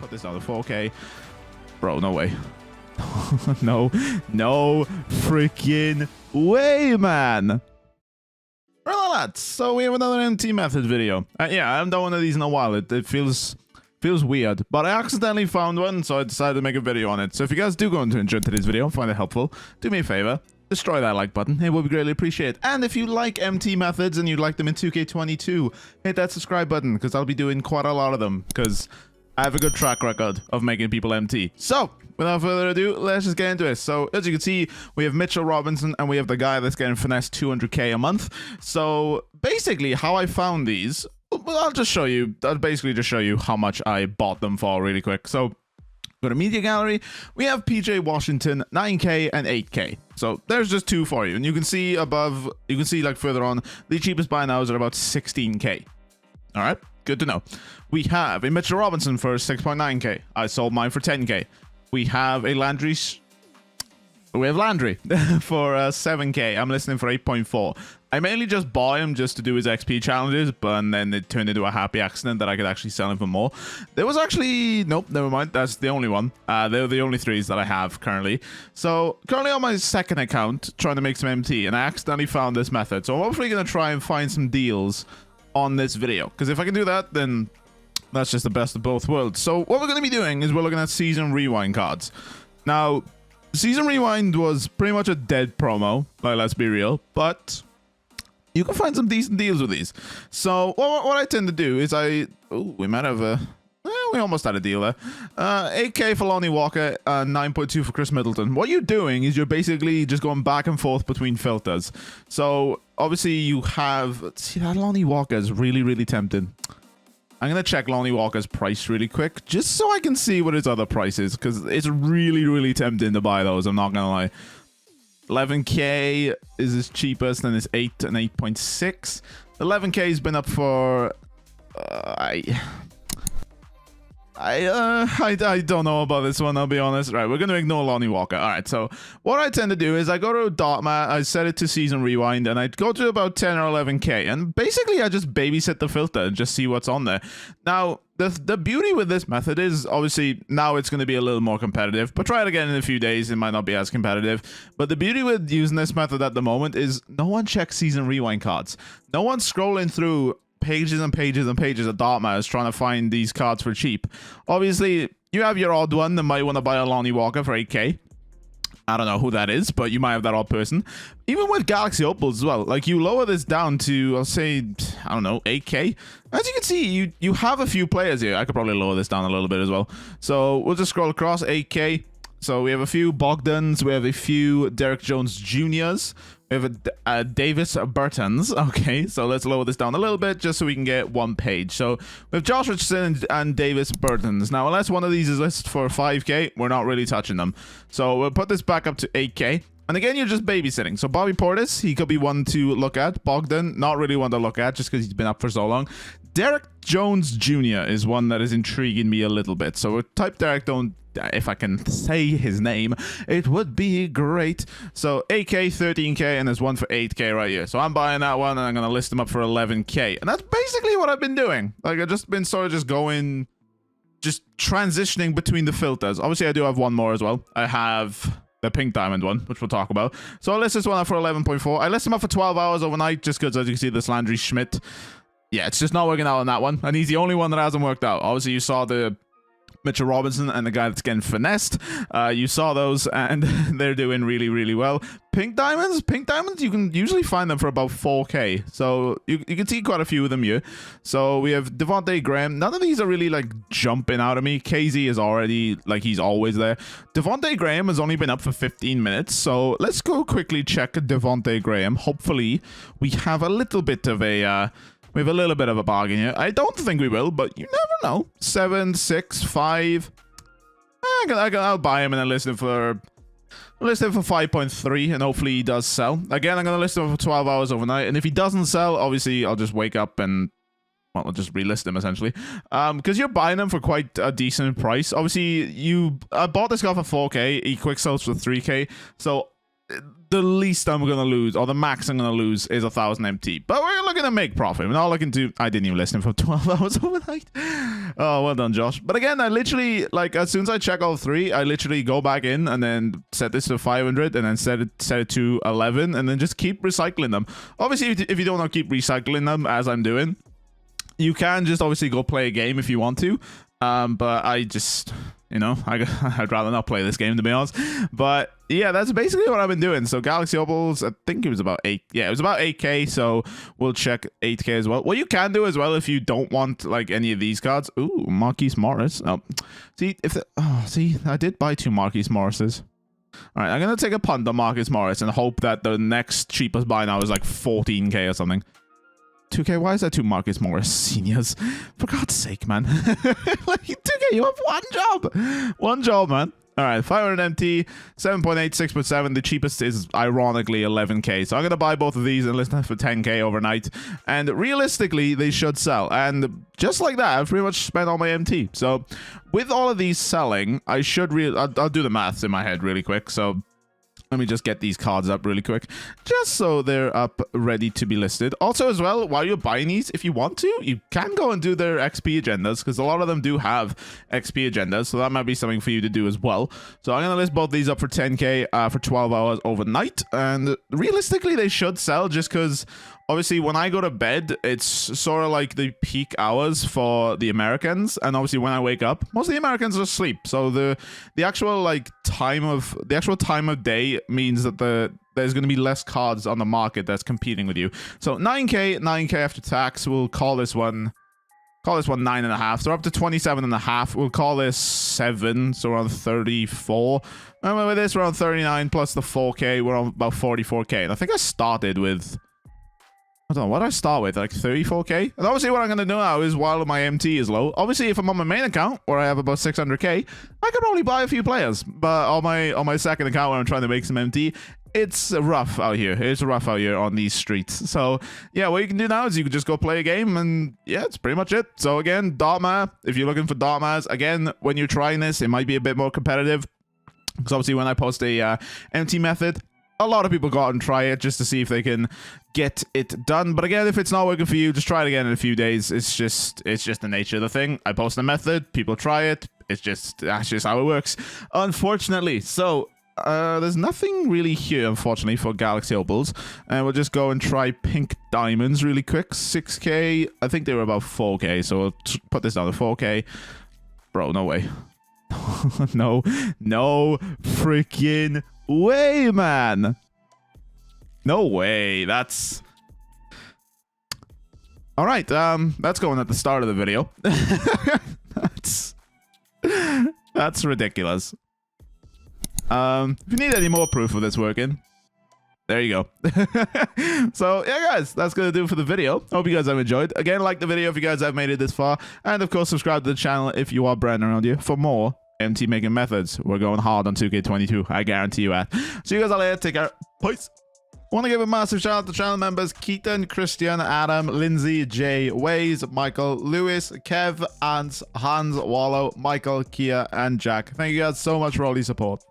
put this down to 4K. Bro, no way. no freaking way, man. Right, lads. So we have another MT method video. Yeah, I haven't done one of these in a while. It feels weird, but I accidentally found one, so I decided to make a video on it. So if you guys do go into enjoy today's video, find it helpful, do me a favor, destroy that like button. It would be greatly appreciated. And if you like MT methods and you'd like them in 2K22, hit that subscribe button, because I'll be doing quite a lot of them, because I have a good track record of making people MT. So without further ado, let's just get into it. So as you can see, we have Mitchell Robinson, and we have the guy that's getting finessed 200k a month. So basically how I found these, well, I'll basically just show you how much I bought them for really quick. So go to media gallery, we have PJ Washington 9k and 8k. So there's just two for you, and you can see above, you can see like further on, the cheapest buy now is at about 16k. All right, good to know. We have a Mitchell Robinson for 6.9k. I sold mine for 10k. We have a Landry for 7k. I'm listing for 8.4. I mainly just bought him just to do his XP challenges, but then it turned into a happy accident that I could actually sell him for more. There was actually, nope, never mind. That's the only one. They're the only threes that I have currently. So currently on my second account, trying to make some MT, and I accidentally found this method. So I'm hopefully going to try and find some deals on this video, because if I can do that, then that's just the best of both worlds. So what we're going to be doing is we're looking at Season Rewind cards. Now, Season Rewind was pretty much a dead promo, like, let's be real, but you can find some decent deals with these. So what I tend to do is we might have a, we almost had a deal there. 8k for Lonnie Walker, 9.2 for Chris Middleton. What you're doing is you're basically just going back and forth between filters. So obviously you have, see, that Lonnie Walker is really tempting. I'm going to check Lonnie Walker's price really quick, just so I can see what his other price is, because it's really tempting to buy those, I'm not going to lie. 11k is his cheapest, and it's 8 and 8.6. 11k has been up for... I don't know about this one, I'll be honest. Right, we're going to ignore Lonnie Walker. All right, so what I tend to do is I go to Dartmat, I set it to Season Rewind, and I go to about 10 or 11k, and basically I just babysit the filter and just see what's on there. Now, the beauty with this method is, obviously, now it's going to be a little more competitive, but try it again in a few days, it might not be as competitive. But the beauty with using this method at the moment is no one checks Season Rewind cards. No one's scrolling through pages and pages and pages of Dartmat is trying to find these cards for cheap. Obviously, you have your odd one that might want to buy a Lonnie Walker for 8k. I don't know who that is, but you might have that odd person. Even with Galaxy Opals as well, like you lower this down to, I'll say, I don't know, 8k. As you can see, you have a few players here. I could probably lower this down a little bit as well. So we'll just scroll across, 8k. So we have a few Bogdans, we have a few Derek Jones Juniors, we have a Davis Burtons. Okay, so let's lower this down a little bit just so we can get one page. So we have Josh Richardson and Davis Burtons. Now, unless one of these is listed for 5k, we're not really touching them. So we'll put this back up to 8k. And again, you're just babysitting. So Bobby Portis, he could be one to look at. Bogdan, not really one to look at just because he's been up for so long. Derek Jones Jr. is one that is intriguing me a little bit. So we'll type Derek, if I can say his name, it would be great. So 8k, 13k, and there's one for 8k right here. So I'm buying that one, and I'm going to list them up for 11k. And that's basically what I've been doing. Like, I've just been sort of just transitioning between the filters. Obviously, I do have one more as well. I have the pink diamond one, which we'll talk about. So I'll list this one up for 11.4. I list them up for 12 hours overnight, just because, as you can see, this Landry Schmidt, yeah, it's just not working out on that one. And he's the only one that hasn't worked out. Obviously, you saw the Mitchell Robinson and the guy that's getting finessed. You saw those, and they're doing really well. Pink diamonds, you can usually find them for about 4k. So you can see quite a few of them here. So we have Devonte Graham. None of these are really like jumping out at me. KZ is already like, he's always there. Devonte Graham has only been up for 15 minutes. So let's go quickly check Devonte Graham. Hopefully we have a little bit of a we have a little bit of a bargain here. I don't think we will, but you never know. 7, 6, 5. I'll buy him and then list him for 5.3, and hopefully he does sell. Again, I'm going to list him for 12 hours overnight, and if he doesn't sell, obviously I'll just wake up and, well, I'll just relist him essentially. Because you're buying them for quite a decent price. Obviously, I bought this guy for 4k, he quick sells for 3k, so the least I'm gonna lose, or the max I'm gonna lose, is 1,000 MT. But we're looking to make profit. We're not looking to. I didn't even listen for 12 hours overnight. Oh, well done, Josh. But again, I literally, like, as soon as I check all three, I literally go back in and then set this to 500 and then set it to 11 and then just keep recycling them. Obviously, if you don't want to keep recycling them as I'm doing, you can just obviously go play a game if you want to. But I just, you know, I'd rather not play this game, to be honest. But yeah, that's basically what I've been doing. So Galaxy Opals, I think it was about 8. Yeah, it was about 8k. So we'll check 8k as well. What you can do as well, if you don't want like any of these cards. Ooh, Marquis Morris. Oh, see see, I did buy 2 Marquis Morrises. All right, I'm gonna take a punt on Marquis Morris and hope that the next cheapest buy now is like 14k or something. 2k, why is that 2 Marquis Morris seniors? For God's sake, man. Like, 2k, you have one job. One job, man. All right, 500 MT, 7.8, 6.7. The cheapest is, ironically, 11k. So I'm going to buy both of these and list them for 10k overnight. And realistically, they should sell. And just like that, I've pretty much spent all my MT. So with all of these selling, I should I'll do the maths in my head really quick. So let me just get these cards up really quick, just so they're up, ready to be listed. Also, as well, while you're buying these, if you want to, you can go and do their XP agendas, because a lot of them do have XP agendas, so that might be something for you to do as well. So I'm going to list both these up for 10k for 12 hours overnight, and realistically, they should sell, just because obviously, when I go to bed, it's sort of like the peak hours for the Americans, and obviously when I wake up, most of the Americans are asleep. So the actual like time of day means that there's going to be less cards on the market that's competing with you. So 9k after tax. We'll call this one 9.5. So we're up to 27.5. We'll call this 7. So around 34. And with this, we're on 39 plus the 4k. We're on about 44k. And I think I started with, I don't know, what did I start with? Like 34k? And obviously what I'm going to do now is, while my MT is low, obviously if I'm on my main account, where I have about 600k, I could probably buy a few players. But on my second account, where I'm trying to make some MT, it's rough out here. It's rough out here on these streets. So yeah, what you can do now is you can just go play a game, and yeah, it's pretty much it. So again, Dartma, if you're looking for Dartmas, again, when you're trying this, it might be a bit more competitive. Because obviously when I post a MT method, a lot of people go out and try it just to see if they can get it done. But again, if it's not working for you, just try it again in a few days. It's just the nature of the thing. I post a method, people try it. That's just how it works, unfortunately. So there's nothing really here, unfortunately, for Galaxy Opals. And we'll just go and try Pink Diamonds really quick. 6k. I think they were about 4k. So we'll put this down to 4k. Bro, no way. No freaking way, man. No way. That's all right. That's going at the start of the video. That's ridiculous. If you need any more proof of this working, there you go. So yeah, guys, that's gonna do it for the video. Hope you guys have enjoyed. Again, like the video if you guys have made it this far, and of course subscribe to the channel if you are brand new around here for more MT making methods. We're going hard on 2k22, I guarantee you that. See you guys all later. Take care. Peace. Want to give a massive shout out to channel members Keaton, Christian, Adam, Lindsay, Jay, Waze, Michael, Lewis, Kev, Ants, Hans, Wallow, Michael, Kia, and Jack. Thank you guys so much for all your support.